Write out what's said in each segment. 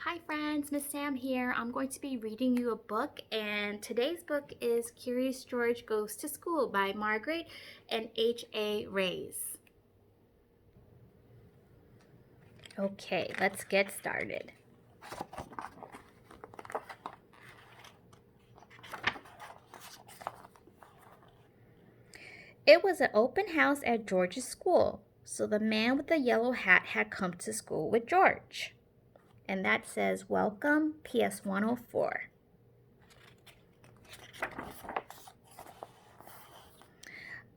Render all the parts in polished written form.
Hi friends, Miss Sam here. I'm going to be reading you a book, and today's book is Curious George Goes to School by Margret and H.A. Rays. Okay, let's get started. It was an open house at George's school, so the man with the yellow hat had come to school with George. And that says, "Welcome, PS 104.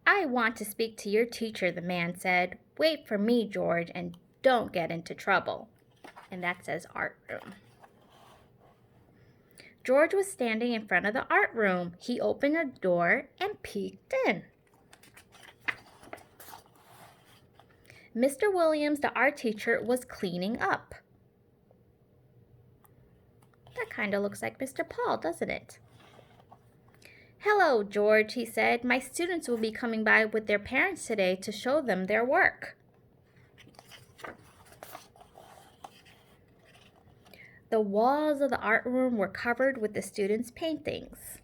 "I want to speak to your teacher," the man said. "Wait for me, George, and don't get into trouble." And that says art room. George was standing in front of the art room. He opened a door and peeked in. Mr. Williams, the art teacher, was cleaning up. That kind of looks like Mr. Paul, doesn't it? "Hello, George," he said. "My students will be coming by with their parents today to show them their work." The walls of the art room were covered with the students' paintings.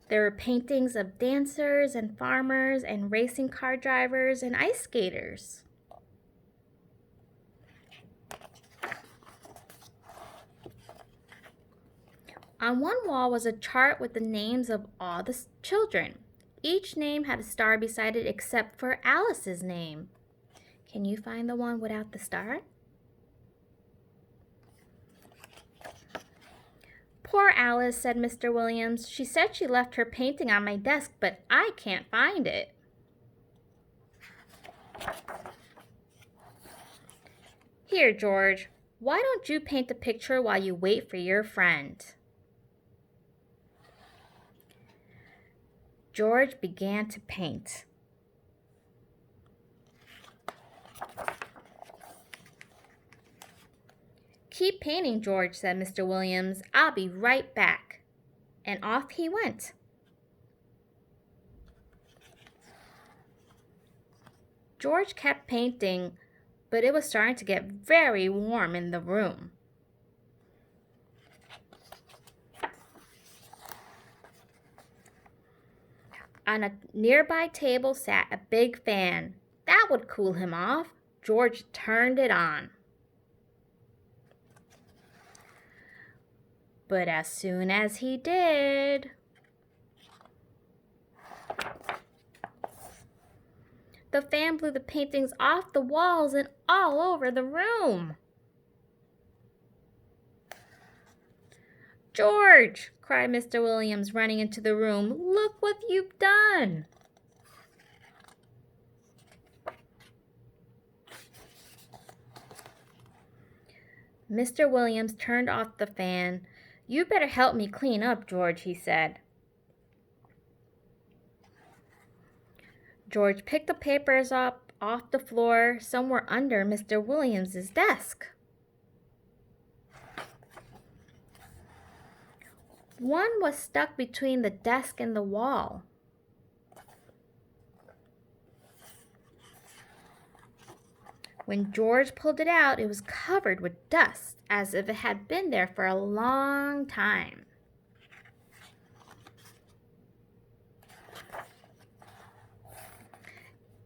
There were paintings of dancers and farmers and racing car drivers and ice skaters. On one wall was a chart with the names of all the children. Each name had a star beside it except for Alice's name. Can you find the one without the star? "Poor Alice," said Mr. Williams. "She said she left her painting on my desk, but I can't find it." "Here, George, why don't you paint a picture while you wait for your friend?" George began to paint. "Keep painting, George," said Mr. Williams. "I'll be right back." And off he went. George kept painting, but it was starting to get very warm in the room. On a nearby table sat a big fan. That would cool him off. George turned it on. But as soon as he did, the fan blew the paintings off the walls and all over the room. "George," cried Mr. Williams, running into the room, "look what you've done." Mr. Williams turned off the fan. "You better help me clean up, George," he said. George picked the papers up off the floor. Some were under Mr. Williams's desk. One was stuck between the desk and the wall. When George pulled it out, it was covered with dust, as if it had been there for a long time.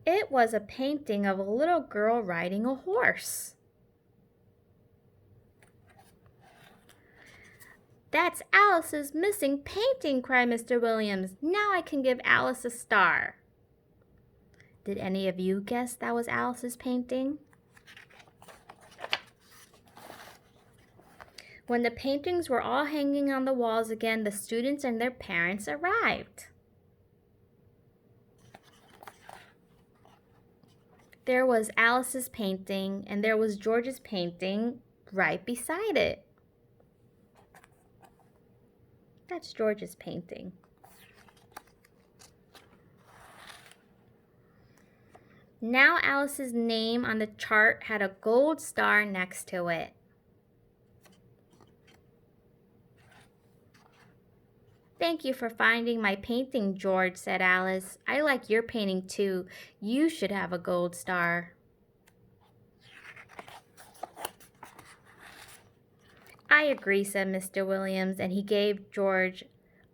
It was a painting of a little girl riding a horse. "That's Alice's missing painting," cried Mr. Williams. "Now I can give Alice a star." Did any of you guess that was Alice's painting? When the paintings were all hanging on the walls again, the students and their parents arrived. There was Alice's painting, and there was George's painting right beside it. That's George's painting. Now Alice's name on the chart had a gold star next to it. "Thank you for finding my painting, George," said Alice. "I like your painting too. You should have a gold star." I agree, said Mr. Williams, and he gave George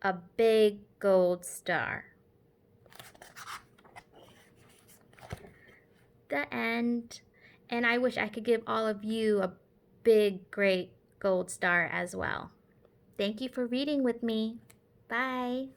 a big gold star. The end. And I wish I could give all of you a big, great gold star as well. Thank you for reading with me. Bye.